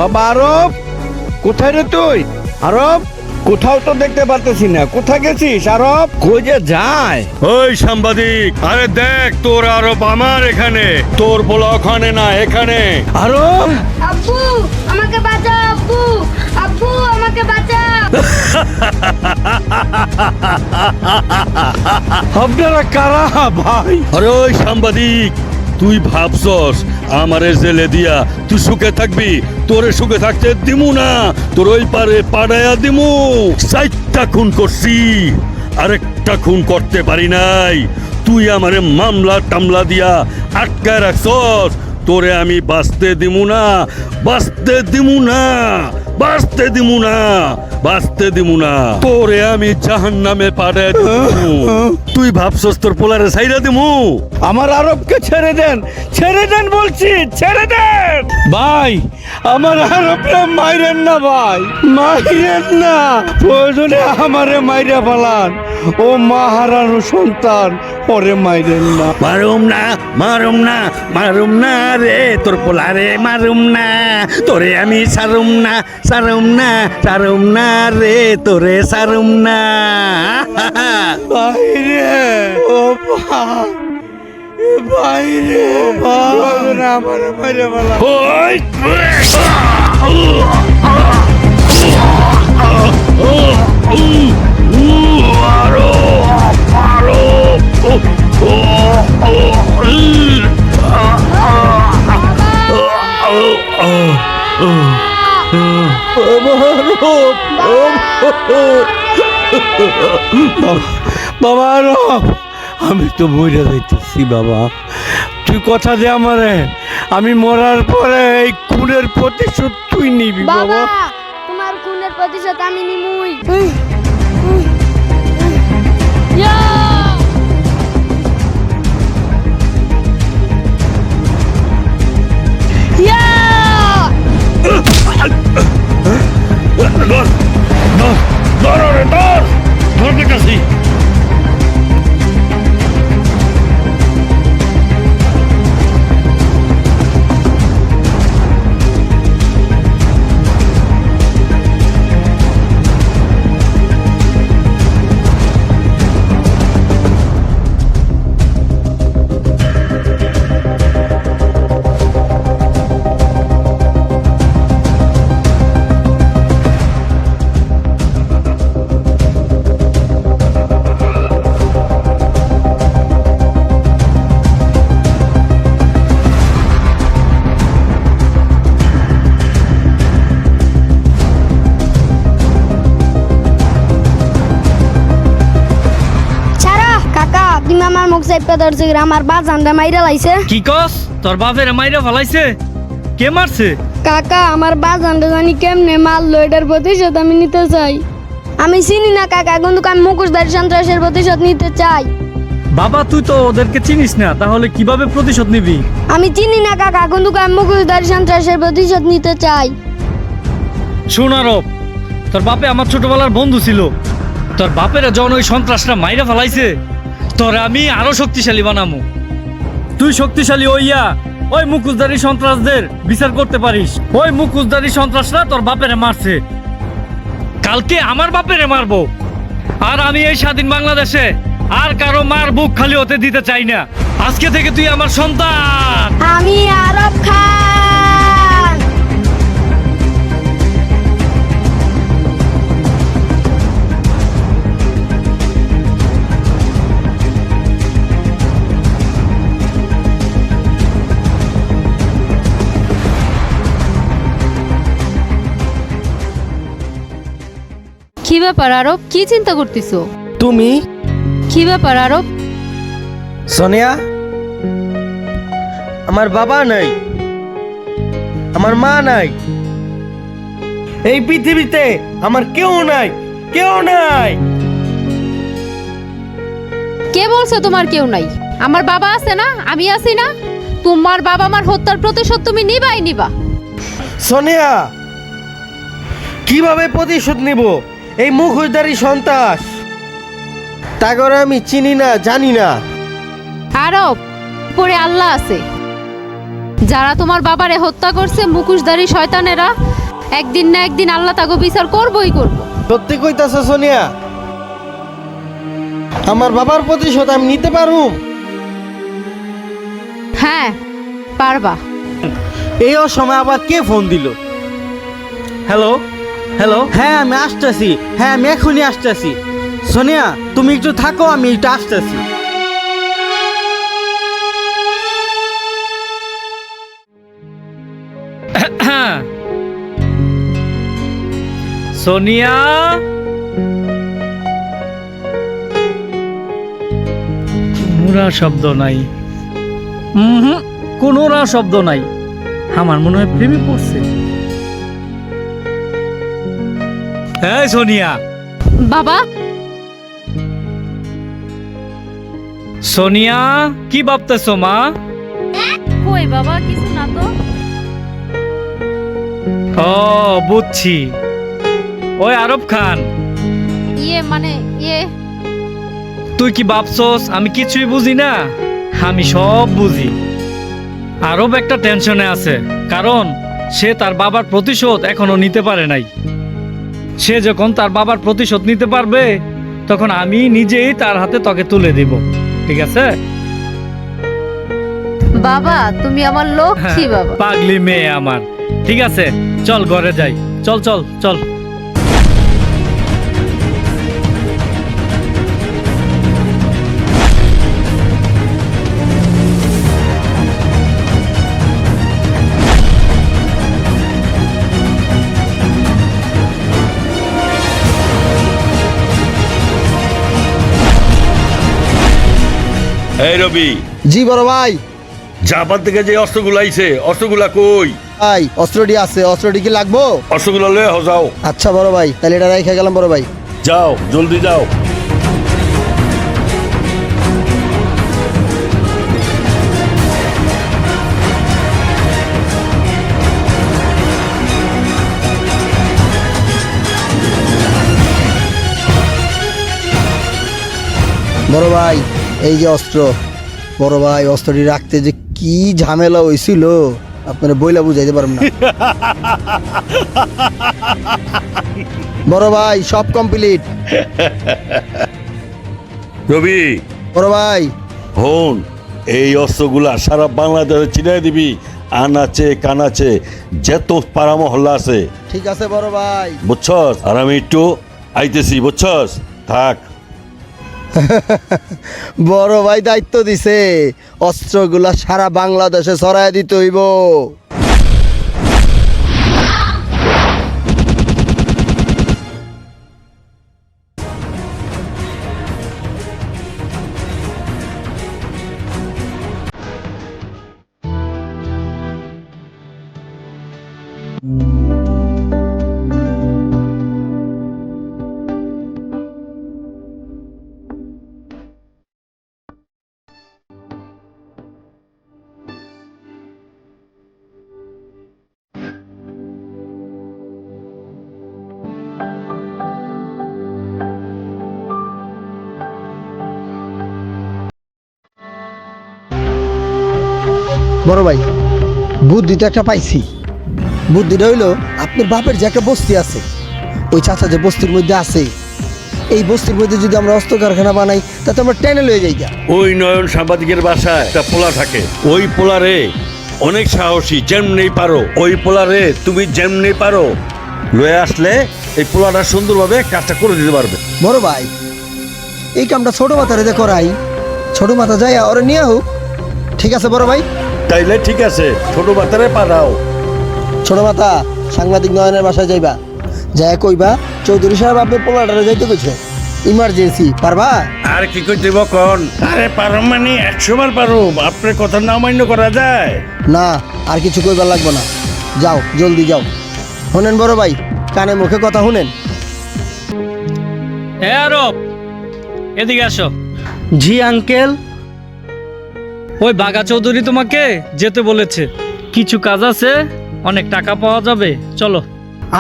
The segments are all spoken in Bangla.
বাবা আরব, কোথায় রে তুই? আরব, কোথাও তো দেখতে পারতেছি না। কোথায় গেছিস আরব? কই যে যায়? ওই সাংবাদিক, আরে দেখ তোর আরব আমার এখানে, তোর বলা ওখানে না এখানে। আরব, আব্বু আমাকে বাঁচাও, আব্বু আব্বু আমাকে বাঁচাও। আপনারা কারা ভাই? আরে ওই সাংবাদিক, তুই ভাবছস আমারে জেলে দিয়া তুই সুখে থাকবি? তোরে সুখে থাকতে দিমু না, তোর ওই পারে পাড়ায়া দিমু। 4টা খুন করছি, আরেকটা খুন করতে পারি নাই। তুই আমারে মামলা টামলা দিয়া আটকায় রাখছস, তোরে আমি বাঁচতে দিমু না, বাঁচতে দিমু না, বাঁচতে দিমু না, বাঁচতে দিমু না। তোরে আমি জাহান্নামে পাঠায় দিমু। তুই ভাবছস তোর পোলারে ছাইরা দিমু? আমার আরবকে ছেড়ে দেন, ছেড়ে দেন বলছি, ছেড়ে দেন ভাই। আমার আরবকে মাইরেন না ভাই, মাইরেন না। প্রয়োজনে আমারে মাইরা পালান, ও মা হারানো সন্তান, ওরে মাইরেন না। মারুম না, মারুম না, মারুম না রে তোর পোলারে, মারুম না। তোরে আমি সারুম না, সারুম না, সারুম না রে তোরে সারুম না। বাইরে ও ভাই, বাইরে প্রয়োজনে আমারে মাইরা পালান। ওই বাবা আরব, আমি তো মরে যাইতেছি বাবা। তুই কথা দে আমারে, আমি মরার পরে এই খুনের প্রতিশোধ তুই নিবি বাবা বাবা। তোমার খুনের প্রতিশোধ আমি নিমুই। তুমি আমার মুখ চাইপা ধরছে, আমার বাজানটা মাইরা লাইছে। কি কস? তোর বাপের মাইরা ফলাইছে? কে মারছে? কাকা আমার বাজানটা জানি কেমনে মারলো, এটার প্রতিশোধ আমি নিতে চাই। আমি চিনি না কাকা, কিন্তু আমি মুখোশধারী সন্ত্রাসের প্রতিশোধ নিতে চাই। বাবা তুই তো ওদেরকে চিনিস না, তাহলে কিভাবে প্রতিশোধ নিবি? আমি চিনি না কাকা, কিন্তু আমি মুখোশধারী সন্ত্রাসের প্রতিশোধ নিতে চাই। শোন আরব, তোর বাপে আমার ছোটবেলার বন্ধু ছিল। তোর বাপেরা যখন ওই সন্ত্রাসটা মাইরা ফেলাইছে, তোর আমি আরো শক্তিশালী বানামু। তুই শক্তিশালী হইয়া ওই মুখোশধারী সন্ত্রাসদের বিচার করতে পারিস। ওই মুখোশধারী সন্ত্রাসরা তোর বাপেরে মারছে, কালকে আমার বাপেরে মারবো। আর আমি এই স্বাধীন বাংলাদেশে আর কারো মার বুক খালি হতে দিতে চাই না। আজকে থেকে তুই আমার সন্তান। আমি আরব খান। কি ব্যাপার আরব, কি চিন্তা করতেছো? তুমি কি ব্যাপার আরব? সোনিয়া, আমার বাবা নাই, আমার মা নাই, এই পৃথিবীতে আমার কেউ নাই, কেউ নাই। কে বলছে তোমার কেউ নাই? আমার বাবা আছে না, আমি আছি না। তোমার বাবা মার হত্যার প্রতিশোধ তুমি নিবাই নিবা। সোনিয়া, কিভাবে প্রতিশোধ নিব? এই মুখোশধারী সন্ত্রাস, তাগর আমি চিনি না, জানি না। আরব, পরে আল্লাহ আছে, যারা তোমার বাবারে হত্যা করছে মুখোশধারী শয়তানেরা, একদিন না একদিন আল্লাহ তাকে বিচার করবই করব। সত্যি কইতাছ সোনিয়া? আমার বাবার প্রতিশোধ আমি নিতে পারুম? হ্যাঁ পারবা। এই সময় আবার কে ফোন দিল? হ্যালো হ্যালো, হ্যাঁ আমি আসতেছি, হ্যাঁ আমি এখনই আসতেছি। সোনিয়া তুমি একটু থাকো, আমি একটু আসতেছি। সোনিয়া, কোনোরা শব্দ নাই। কোনোরা শব্দ নাই। আমার মনে হয় প্রেমে পড়ছে। হ্যাঁ সোনিয়া। বাবা, সোনিয়া কি ভাবতেছো মা? কই বাবা, কিছু না তো। ও বুঝছি, ওই আরব খান। মানে তুই কি ভাবছস আমি কিছুই বুঝি না? আমি সব বুঝি। আরব একটা টেনশনে আছে, কারণ সে তার বাবার প্রতিশোধ এখনো নিতে পারে নাই। সে যখন তার বাবার প্রতিশোধ নিতে পারবে, তখন আমি নিজেই তার হাতে তোকে তুলে দিব। ঠিক আছে? বাবা তুমি আমার লক্ষ্মী বাবা। পাগলি মেয়ে আমার। ঠিক আছে, চল ঘরে যাই। চল চল চল। এই রবি, জি বড় ভাই। জাপান থেকে যে অস্ত্রগুলো আইছে, অস্ত্রগুলা কই? ভাই অস্ত্রটি আছে, অস্ত্রটি কি লাগবো? অস্ত্রগুলো লয়ে যাও। আচ্ছা বড় ভাই, তাহলে এটা রেখে গেলাম বড় ভাই। যাও, জলদি যাও। বড় ভাই এই যে অস্ত্র, বড় ভাই অস্ত্রটি রাখতে যে কি ঝামেলা হয়েছিল আপনারা বইলা বুঝাইতে পারবেন না। বড় ভাই সব কমপ্লিট। রবি, বড় ভাই হন, এই অস্ত্রগুলা সারা বাংলাদেশে চিনাই দিবি। আনাচে কানাচে যত পাড়া মহল্লা আছে। ঠিক আছে বড় ভাই। বুঝছস? আর আমি একটু আইতেছি, বুঝছস? থাক। বড় ভাই দায়িত্ব দিছে, অস্ত্রগুলা সারা বাংলাদেশে ছড়ায় দিতে হইব। বড় ভাই বুদ্ধি তো একটা পাইছি। বুদ্ধিটা হইলো, আপনার বাপের যে একটা বস্তি আছে, ওই চাচা যে বস্তির মধ্যে আছে, এই বস্তির মধ্যে যদি আমরা অস্ত্র কারখানা বানাই, তাতে আমরা টেনে লয়ে যাই। ওই নয়ন সাংবাদিকের বাসায় একটা পোলা থাকে। ওই পোলারে অনেক সাহসী, যেমনি পারো ওই পোলারে তুমি যেমনি পারো লয়ে আসলে এই পোলাটা সুন্দরভাবে কাজটা করে দিতে পারবে। বড় ভাই এই কামটা ছোট মাথারে যে করাই, ছোট মাথা যায় ওরা নিয়ে হোক। ঠিক আছে বড় ভাই? তাইলে ঠিক আছে, ছোট বাচ্চারে পাঠাও। ছোট মাথা সাংবাদিক নয়নের বাসায় যাইবা, যায় কইবা চৌধুরী সাহেব আপনি পোলাটারে যাইতে কইছে, ইমার্জেন্সি। পারবা? আর কি করতে কন? আরে পারো মানে 100 বার পারো। আপনার কথা না মান্য করা যায় না, আর কিছু কইবার লাগবে না, যাও জলদি যাও। শুনেন বড় ভাই, কানে মুখে কথা শুনেন। এ আরব, এদিকে আসো। জি আঙ্কেল। ওই বাঘা চৌধুরী তোমাকে যেতে বলেছে, কিছু কাজ আছে, অনেক টাকা পাওয়া যাবে, চলো।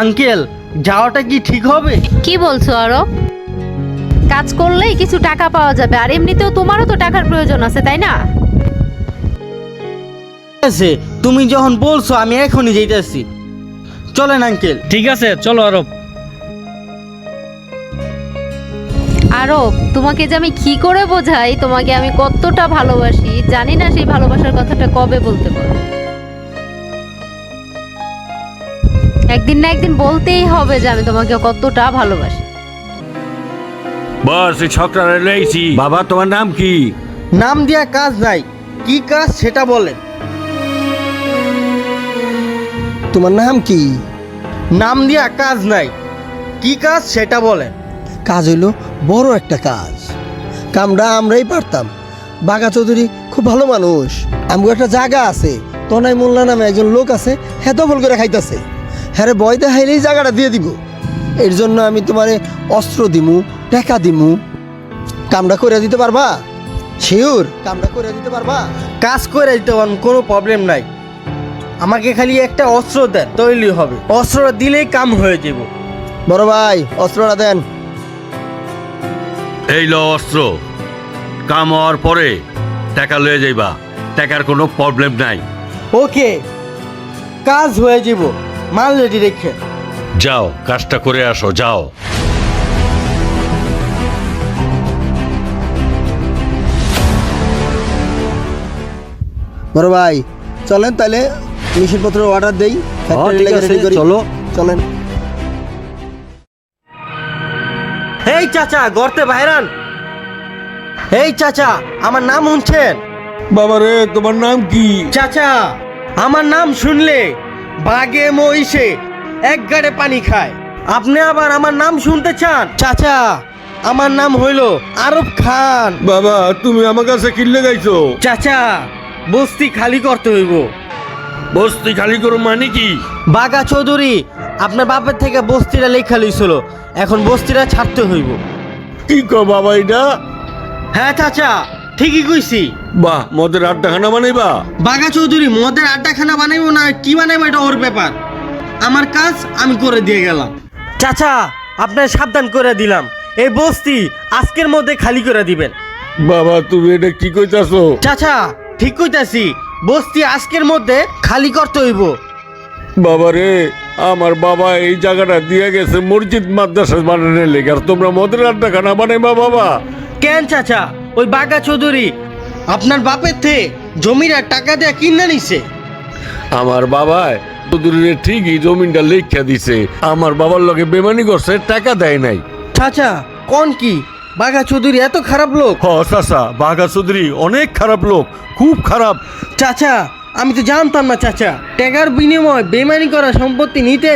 আঙ্কেল যাওয়াটা কি ঠিক হবে? কি বলছো আরো? কাজ করলেই কিছু টাকা পাওয়া যাবে, আর এমনিতেও তোমারও তো টাকার প্রয়োজন আছে, তাই না? আছে, তুমি যখন বলছো আমি এখনই যাইতেছি। চলেন আঙ্কেল। ঠিক আছে চলো আরব। আরব, তোমাকে যে আমি কি করে বোঝাই তোমাকে আমি কতটা ভালোবাসি জানি না সেই ভালোবাসার কথাটা কবে বলতে পারো। একদিন না একদিন বলতেই হবে যে আমি তোমাকে কতটা ভালোবাসি। বস এই ছকরা লেইছি। বাবা তোমার নাম কি? নাম দিয়া কাজ নাই, কি কাজ সেটা বলেন। তোমার নাম কি? নাম দিয়া কাজ নাই, কি কাজ সেটা বলেন। কাজ হইলো বড় একটা কাজ, কামটা আমরাই পারতাম। বাঘা চৌধুরী খুব ভালো মানুষ। আমগো একটা জায়গা আছে, তনাই মোল্লা নামে একজন লোক আছে, হ্যাঁ দখল করে খাইতেছে। হ্যাঁ ভয় দেখাইলেই জায়গাটা দিয়ে দিব। এর জন্য আমি তোমারে অস্ত্র দিমু, টাকা দিমু। কামটা করে দিতে পারবা? শিওর কামটা করে দিতে পারবা? কাজ করে দিতে পারবেন, কোনো প্রবলেম নাই। আমাকে খালি একটা অস্ত্র দেন তৈরি হবে, অস্ত্রটা দিলেই কাম হয়ে যাব। বড় ভাই অস্ত্রটা দেন। এই লো অস্ত্র, কাম হওয়ার পরে টাকা লয়ে যাইবা, টাকার কোনো প্রবলেম নাই। ওকে, কাজ হয়ে যাব, মাল রেডি রেখে। যাও কাজটা করে আসো, যাও। বড় ভাই চলেন তাহলে মেশিনপত্র অর্ডার দেই, ফ্যাক্টরি ঠিক লাগে আছে, রেডি করি। চলো। চলেন। এই চাচা গর্তে বাইরান। এই চাচা আমার নাম শুনছেন? বাবা রে তোমার নাম কি? চাচা আমার নাম শুনলে বাঘে মহিষে এক গাড়ে পানি খায়। আপনি আবার আমার নাম শুনতে চান? চাচা আমার নাম হইল আরব খান। বাবা তুমি আমার কাছে কিনলে গাইছো? চাচা বস্তি খালি করতে হইব। বস্তি খালি করো মানে কি? বাঘা চৌধুরী আপনার বাপের থেকে বস্তিটা লেখা লইছিল, এখন বস্তিটা ছাড়তে হইব। কি কো বাবা এটা? হ্যাঁ চাচা ঠিকই কইছি। বাহ, মদের আড্ডাখানা বানাইবা? বাঘা চৌধুরী মদের আড্ডাখানা বানাইবো না কি বানাইবো এটা ওর ব্যাপার, আমার কাজ আমি করে দিয়ে গেলাম। চাচা আপনার সাবধান করে দিলাম, এই বস্তি আজকের মধ্যে খালি করে দিবেন। বাবা তুমি এটা কি কইতাছো? চাচা ঠিক কইতাছি, বস্তি আজকের মধ্যে খালি করতে হইব। বাবা রে, আমার বাবা এই জায়গাটা দিয়ে গেছে মসজিদ মাদ্রাসা বানানোর লেগে, আর তোমরা মদের আড্ডাখানা বানাইবা? বাবা কেন চাচা, ওই বাঘা চৌধুরী আপনার বাপের থেকে জমির আর টাকা দেয়া কিনে নিছে। আমার বাবা চৌধুরীর ঠিকই জমিনটা লেখা দিছে, আমার বাবার লগে বেমানি করছে, টাকা দেয় নাই। চাচা কোন কি বাঘা চৌধুরী এত খারাপ লোক? হ চাচা, বাঘা চৌধুরী অনেক খারাপ লোক, খুব খারাপ। চাচা আমি তো জানতাম না চাচা, টাকার বিনিময়ে বেমানি করা সম্পত্তি নিতে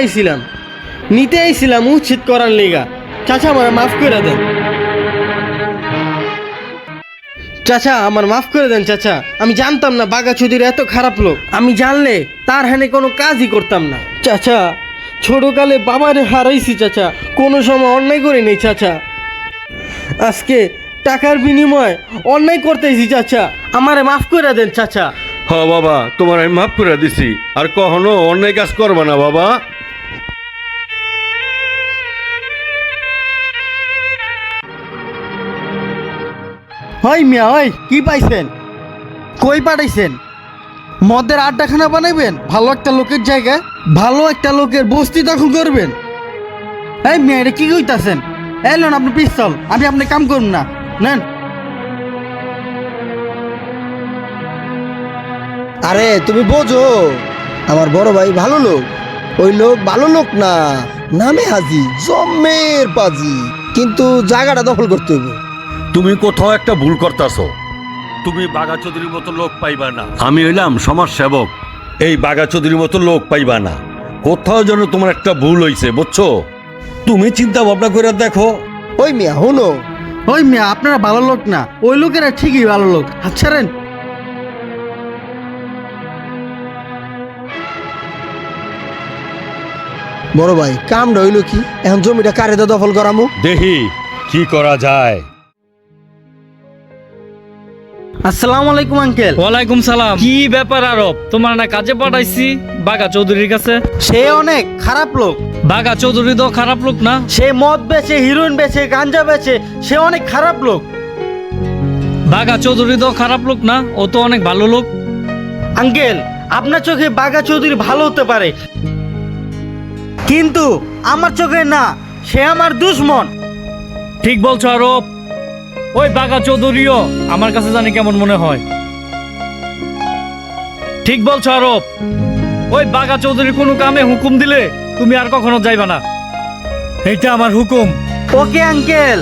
আইছিলাম উচ্ছেদ করার লেগা। চাচা আমার মাফ করে দেন। চাচা আমার মাফ করে দেন চাচা, আমি জানতাম না বাঘা চৌধুরী এত খারাপ লোক। আমি জানলে তার হানে কোনো কাজই করতাম না। চাচা ছোটকালে বাবারে হারাইছি চাচা, কোনো সময় অন্যায় করি নেই চাচা। আজকে টাকার বিনিময়ে অন্যায় করতেছি চাচা, আমারে মাফ করে দেন চাচা। হ বাবা, তোমার আমি মাফ করে দিছি, আর কখনো অন্যায় কাজ করবা না বাবা। হয় মিয়া ওই কি পাইছেন, কই পাঠাইছেন? মদের আড্ডাখানা বানাইবেন ভালো একটা লোকের জায়গায়, ভালো একটা লোকের বস্তি দখল করবেন? এই মিয়া এটা কি কইতাছেন? এই লোন আপনি পিস্তল, আমি আপনি কাম করুন না, নেন। আরে তুমি বোঝো, আমার বড় ভাই ভালো লোক। ওই লোক ভালো লোক না, নামে হাজি, জম্মের পাজি, কিন্তু জায়গাটা দখল করতে হইব। তুমি কোথাও একটা ভুল করতাছো। তুমি বাঘা চৌধুরীর মতো লোক পাইবা না, আমি হইলাম সমাজ সেবক, এই বাঘা চৌধুরীর মতো লোক পাইবা না। কোথাও যেন তোমার একটা ভুল হইছে, বুঝছো? তুমি চিন্তা ভাবনা করে দেখো। ওই মিয়া হুনো, ওই মিয়া আপনারা ভালো লোক না, ওই লোকেরা ঠিকই ভালো লোক। হাত ছাড়েন। বড় ভাই কামটা হইলো কি, এখন জমিটা কারে দা দখল করামু? দেখি কি করা যায়। আসসালামু আলাইকুম আঙ্কেল। ওয়ালাইকুম সালাম। কি ব্যাপার আরব, তোমার না কাজে পাঠাইছি বাঘা চৌধুরীর কাছে? সে অনেক খারাপ লোক। বাঘা চৌধুরী তো খারাপ লোক না? সে মদ বেচে, হিরোইন বেচে, গাঞ্জা বেচে, সে অনেক খারাপ লোক। বাঘা চৌধুরী তো খারাপ লোক না, ও তো অনেক ভালো লোক। আঙ্কেল আপনার চোখে বাঘা চৌধুরী ভালো হতে পারে, কিন্তু আমার চোখে না, সে আমার দুশ্মন। ঠিক বলছো আরব, ওই বাঘা চৌধুরীও আমার কাছে জানি কেমন মনে হয়। ঠিক বলছো আরব, ওই বাঘা চৌধুরীর কোনো কামে হুকুম দিলে তুমি আর কখনো যাইবা না, এইটা আমার হুকুম। Okay uncle.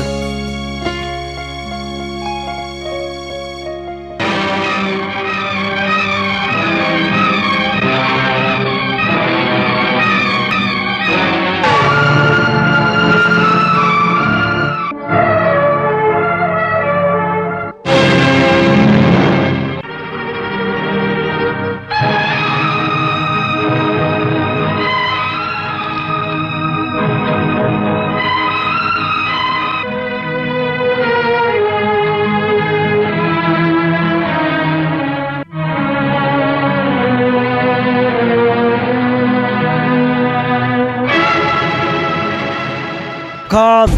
খান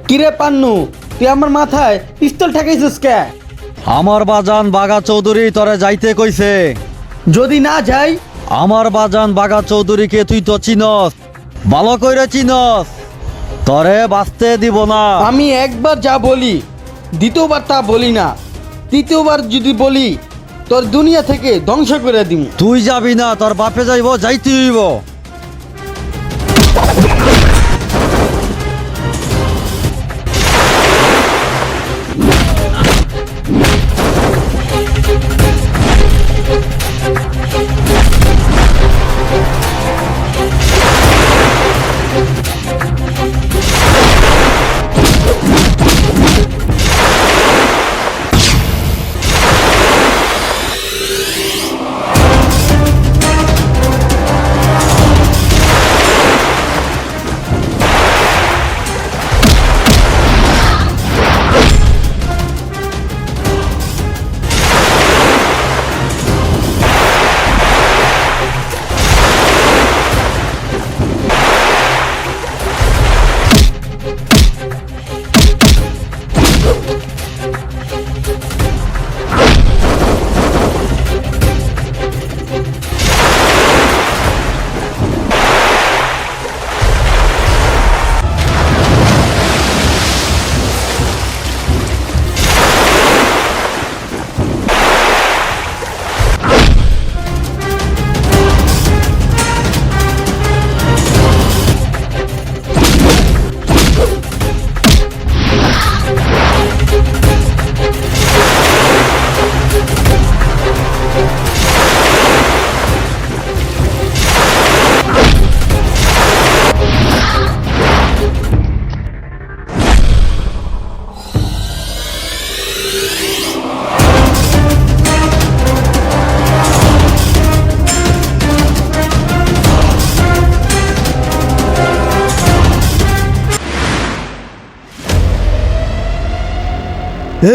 কিরে পান্নু, তুই আমার মাথায় পিস্তল ঠেকাইছিস কে? আমার বাজান বাগা চৌধুরী তোরে যাইতে কইছে। যদি না যাই? আমার বাজান বাগা চৌধুরীকে তুই তো চিনস, ভালো কইরে চিনস, তোরে বাঁচতে দিব না। আমি একবার যা বলি দ্বিতীয়বার তা বলি না, তৃতীয়বার যদি বলি তোর দুনিয়া থেকে ধ্বংস করে দিম। তুই যাবি না, তোর বাপে যাইব, যাইতে হইব।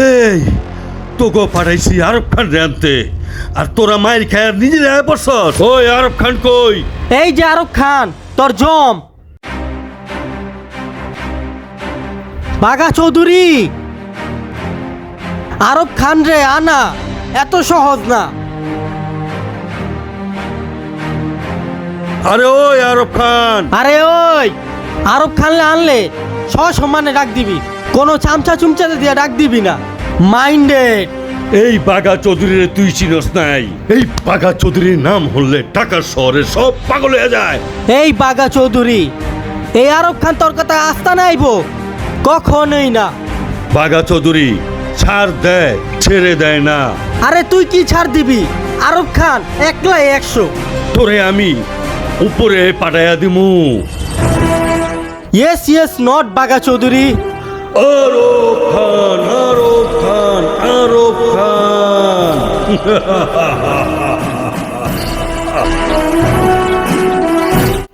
এই তোকে পাঠাইছি আরব খান রে আনতে, আর তোরা মায়ের খায় নিজেরা বসস। ওই আরব খান কই? এই যে আরব খান, তোর জম বাঘা চৌধুরী। আরব খান রে আনা এত সহজ না। আরে ওই আরব খান, আরে ওই আরব খানলে আনলে সসম্মানে ডাক দিবি, কোনো চামচা চুমচাতে দিয়ে ডাক দিবি না। মাইন্ডেড। এই বাঘা চৌধুরীর তুই চিনস নাই? এই বাঘা চৌধুরীর নাম হলে ঢাকা শহরে সব পাগল হয়ে যায়। এই বাঘা চৌধুরী, এই আরব খান তোর কথা আস্থা নাইব কখনোই না। বাঘা চৌধুরী ছাড় দেয়, ছেড়ে দেয় না। আরে তুই কি ছাড় দিবি? আরব খান একলাই 100। তোরে আমি উপরে পাঠাইয়া দিমু। ইয়েস ইয়েস নট বাঘা চৌধুরী। আরব খান, আরব খান, আরব খান।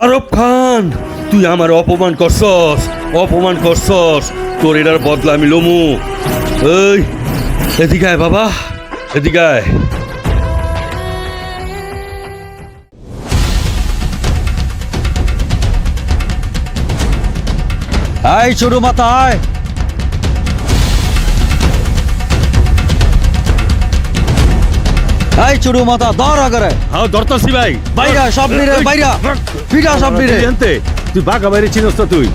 আরব খান, তুই আমার অপমান করছস, অপমান করছস, তোর এটার বদলা আমি লমু। এই এদিকে আয় বাবা, এদিকে আয়। এই ছোট মাথায় এই চুরু মাথা ধর আগরে হ্যাঁ ধরতাছি ভাই বাইরা সব নিরে বাইরা পিটা সব নিরে জানতে তুই বাঘা বাইরে চিনস তো তুই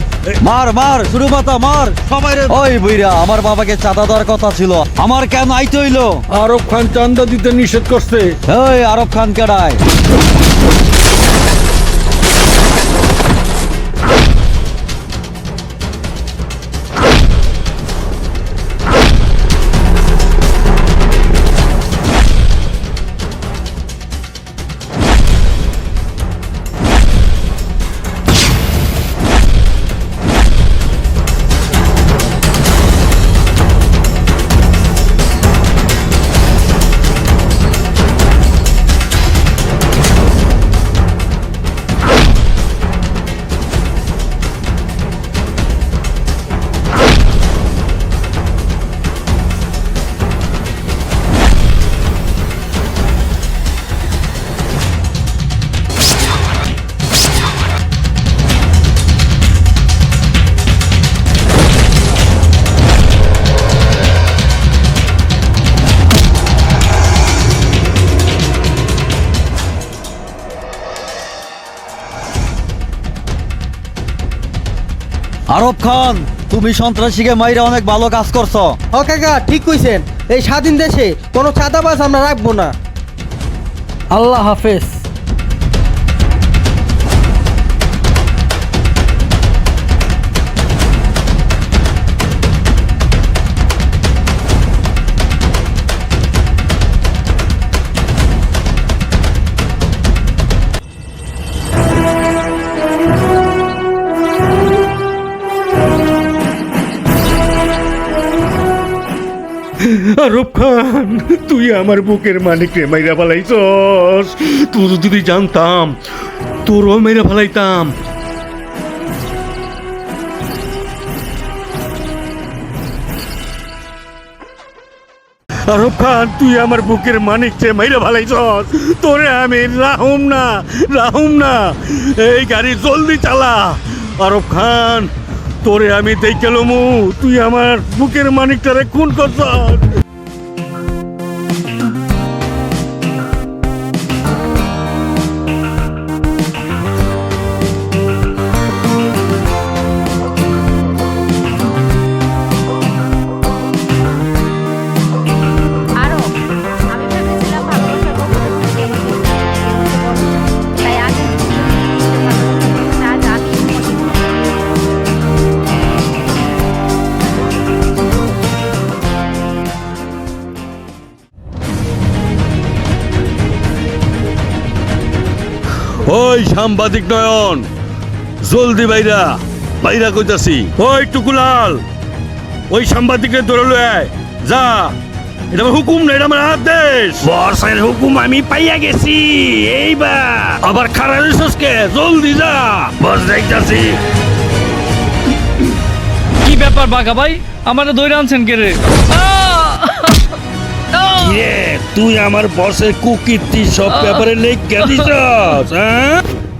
মার মার চুরু মাথা মার সবাই রে ওই বুইরা আমার বাবাকে চাঁদা দেওয়ার কথা ছিল আমার কেন আইতে হইলো আরব খান চান্দা দিতে নিষেধ করছে ওই আরব খান কেডায় আরব খান তুমি সন্ত্রাসীকে মাইরা অনেক ভালো কাজ করছো ও কাকা ঠিক কইছেন, এই স্বাধীন দেশে কোনো চাঁদাবাজ আমরা রাখবো না। আল্লাহ হাফেজ। আরব খান তুই আমার বুকের মানিকরে মাইরা ফেলাইছস তুই যদি জানতাম তোরও মেরে ফেলাইতাম আরব খান তুই আমার বুকের মানিককে মাইরা ফেলাইছস তোরে আমি রাহুম না এই গাড়ি জলদি চালা আরব খান তোরে আমি দেখে লমু তুই আমার বুকের মানিকটারে খুন করছস আরো আমি ভেবেছিলাম ভালোবাসার কখনো থাকে না। তাই আগে না জানি ওই সাংবাদিক নয়ন জলদি বাইরা কইতাছি ওই টুকুলাল ওই সাংবাদিকের ধরে লয় যা এটা আমার হুকুম না এটা আমার আদেশ বসের হুকুম আমি পাইয়া গেছি এইবার আবার খারাপ কে জলদি যা বস দেখতাছি কি ব্যাপার বাঘা ভাই আমারে দৌড়ে আনছেন কে রে কিরে তুই আমার বসের কুকীর্তি সব ব্যাপারে লেখা দিছস হ্যাঁ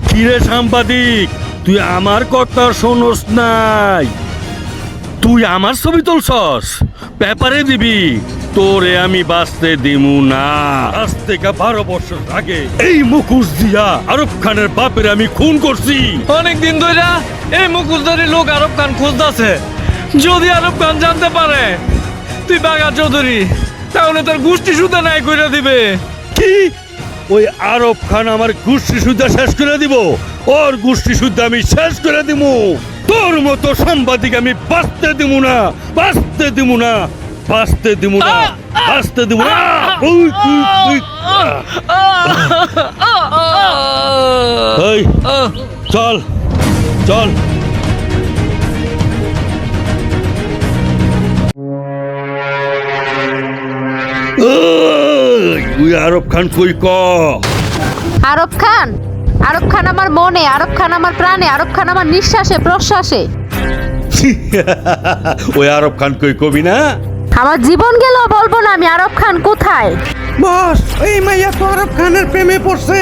কিরে সাংবাদিক তুই আমার কথা শোনস নাই তুই আমার ছবি তুলছস পেপারে দিবি তোরে আমি বাঁচতে দিমু না আজ থেকে 12 বছর আগে এই মুখোশ দিয়া আরব খানের বাপের আমি খুন করছি অনেক দিন ধরে এই মুখোশধারী লোক আরব খান খুঁজতেছে যদি আরব খান জানতে পারে তুই বাঘা চৌধুরী তাহলে তোর গোষ্ঠী সুতা নাই করে দিবে কি ওই আরব খান আমার গোষ্ঠী সুদ্ধা শেষ করে দিব ওর গোষ্ঠী সুদ্ধা আমি শেষ করে দিব তোর মতো সাংবাদিক আমি বাঁচতে দিব না এই চল তুই আরব খান কই ক আরব খান আমার মনে, আরব খান আমার প্রাণে, আরব খান আমার নিঃশ্বাসে প্রশ্বাসে। ওই আরব খান কই কবি না আমার জীবন গেল বলবো না আমি আরব খান কোথায়। বস এই মাইয়া তো আরব খানের প্রেমে পড়ছে,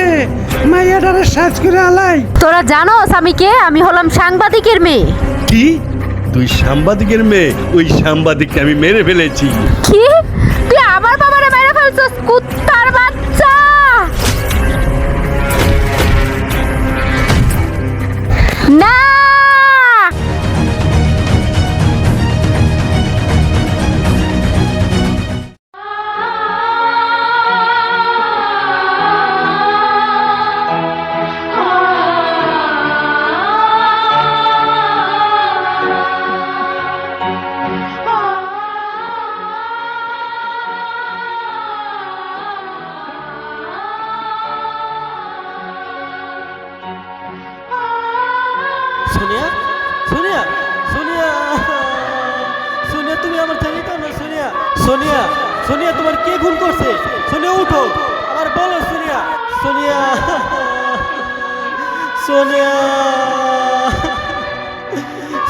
মাইয়াটারে সাজ করে আলাই। তোরা জানোস আমি কে? আমি হলাম সাংবাদিকের মেয়ে। কি তুই সাংবাদিকের মেয়ে? ওই সাংবাদিককে আমি মেরে ফেলেছি। কি তুই আমার বাবারে মেরে ফেলছস কুত্তার বাচ্চা? না। সোনিয়া, সোনিয়া, সোনিয়া, সোনিয়া, তুমি আমার থেকে কেন? সোনিয়া, সোনিয়া, সোনিয়া, তোমার কে খুন করছে? সোনিয়া উঠো, আমার বলো সোনিয়া, সোনিয়া, সোনিয়া,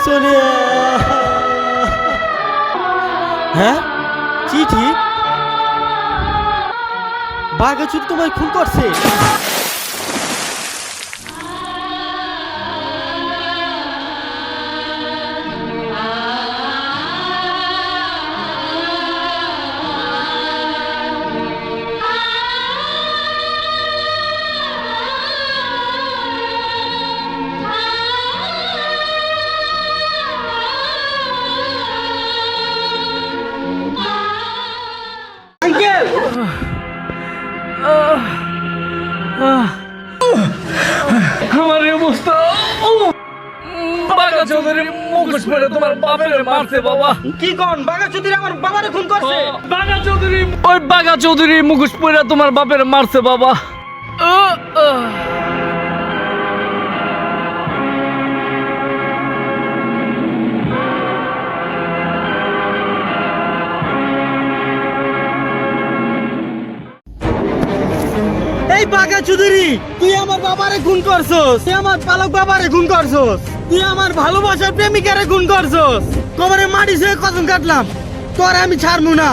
সোনিয়া। হ্যাঁ, চিঠি? বাঘাচুরি তোমার খুন করছে? আমার এই অবস্থা। বাঘা চৌধুরী মুখোশ পরে তোমার বাপের মারছে বাবা। কি কোন? বাঘাচুরি আমার বাবারে খুন করছে? বাঘা চৌধুরী মুখোশ পরে তোমার বাপের মারছে বাবা। এই বাঘাচুরি, তুই আমার বাবারে খুন করছস, তুই আমার পালক বাবারে খুন করছস, তুই আমার ভালোবাসার প্রেমিকারে খুন করছস। কবরে মাটি সে কসম কাটলাম, তোর আমি ছাড়বো না।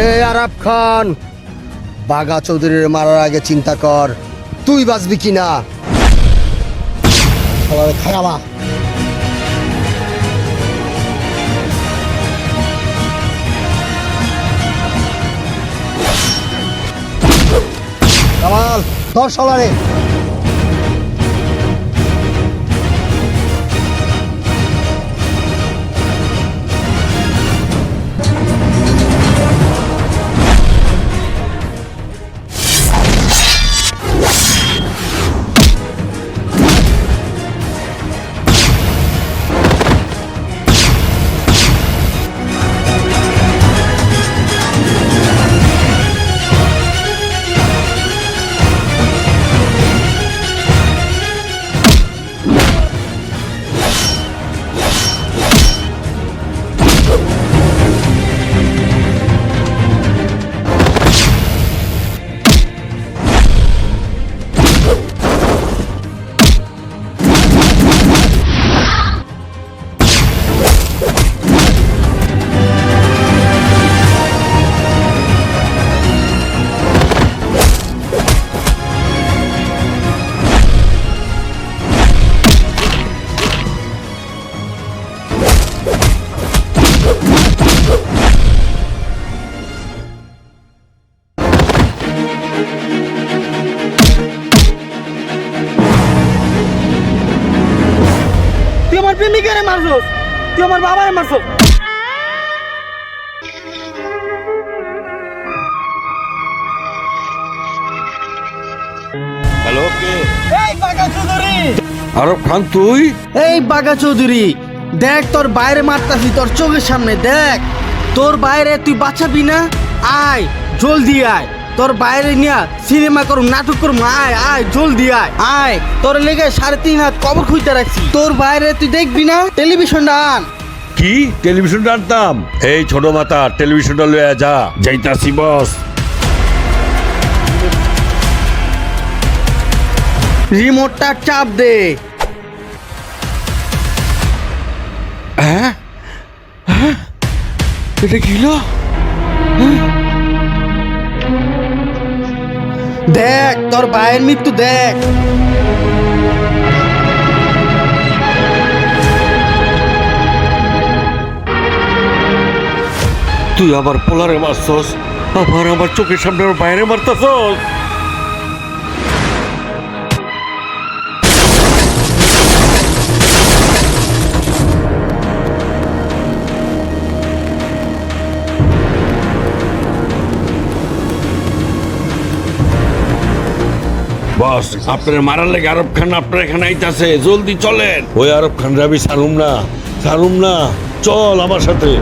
এই আরাফ খান, বাঘা চৌধুরীর মারার আগে চিন্তা কর তুই বাঁচবি কিনা। সবাই খারাপ। কামাল, ধর সবারে। তুই আমার প্রেমিকারে মারছস, তুই আমার বাবারে মারছস। হ্যালো, কে? এই বাঘাচৌধুরী, আরব খান তুই? এই বাঘাচৌধুরী, দেখ তোর বাইরে মারতাছি, তোর চোখের সামনে দেখ। তোর বাইরে তুই বাঁচাবি না? আয়, জলদি আয়। তোর বাইরে নিয়ে সিনেমা করুম, নাটক করুম। আয় আয়, জলদি আয় আয়। তোর লেগে 3.5 হাত কবর খুঁজতে রাখছি। তোর বাইরে তুই দেখবি না? টেলিভিশনটা আন। কি টেলিভিশনটা আনতাম? এই ছোট মাথা, টেলিভিশনটা লয়ে যা। যাইতাছি বস। রিমোটটা চাপ দে। হ্যাঁ, এটা কি হলো? দেখ তোর ভাইয়ের মৃত্যু দেখ। তুই আবার পোলারে মারছস, আবার আমার চোখের সামনে আমার বাইরে মারতাছস। বস, আপনার মারার লেগে আরব খান আপনার এখানে আইতাছে, জলদি চলেন। ওই আরব খান আমি ছাড়ুম না, চল আমার সাথে।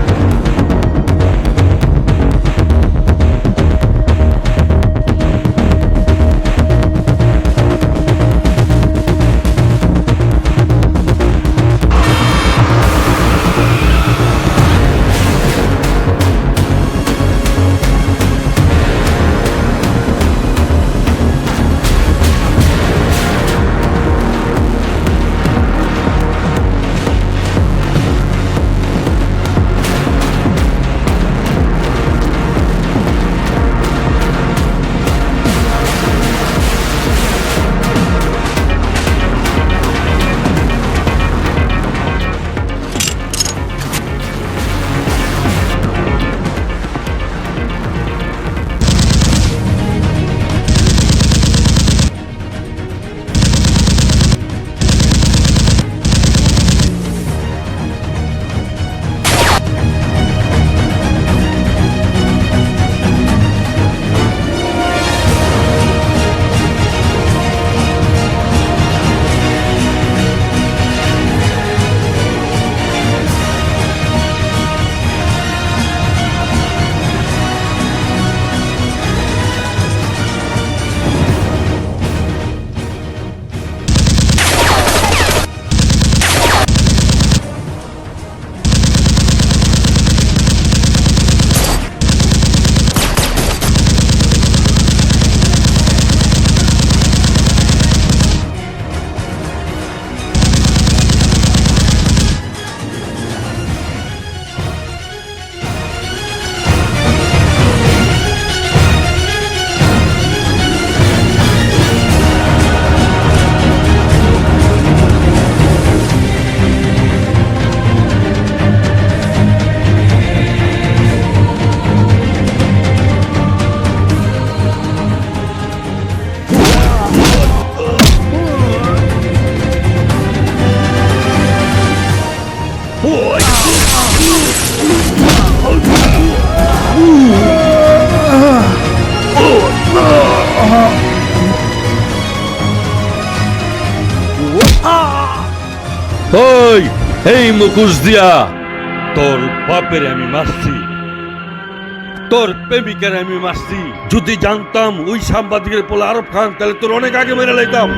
ওই, এই মুখোশ দিয়া তোর বাপের আমি মারছি, তোর প্রেমিকার আমি মারছি। যদি জানতাম ওই সাংবাদিকের পোলা আরব খান, তাহলে তোর অনেক আগে মেরে লাইতাম।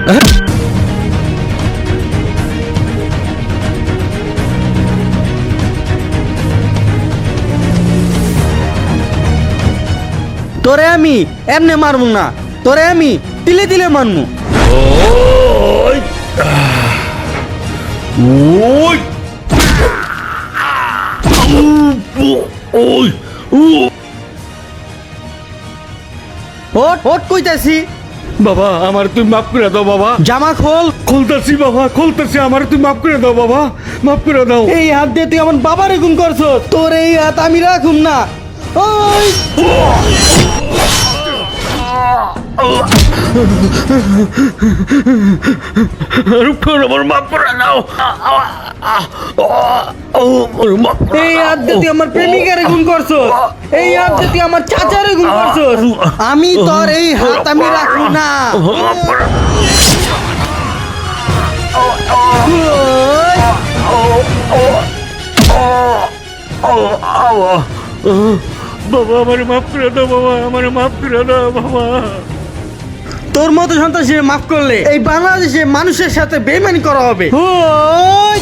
তোরে আমি এমনি মারমু না, তোরে আমি তিলে তিলে মারমু। ওই ওই ওই ওট ওট কইতাছি। বাবা আমার তুমি মাফ করে দাও বাবা। জামা খোল। খুলতেছি বাবা, খুলতেছি, আমার তুমি মাফ করে দাও বাবা, মাফ করে দাও। এই হাত দিয়ে তুই আমার বাবারে গুম করছো, তোর এই হাত আমি রাখুম না। ওই আমার মাফ করে দাও। এই হাত দিয়ে তুই আমার প্রেমিকারে গুম করছো, এই হাত দিয়ে তুই আমার চাচারে গুম করছো। আমি তোর এই হাত আমি রাখুম না। বাবা আমার মাফ করে দাও বাবা, আমার মাফ করে দাও বাবা। তোর মতো সন্ত্রাসী মাফ করলে এই বাংলাদেশে মানুষের সাথে বেইমানি করা হবে। ওই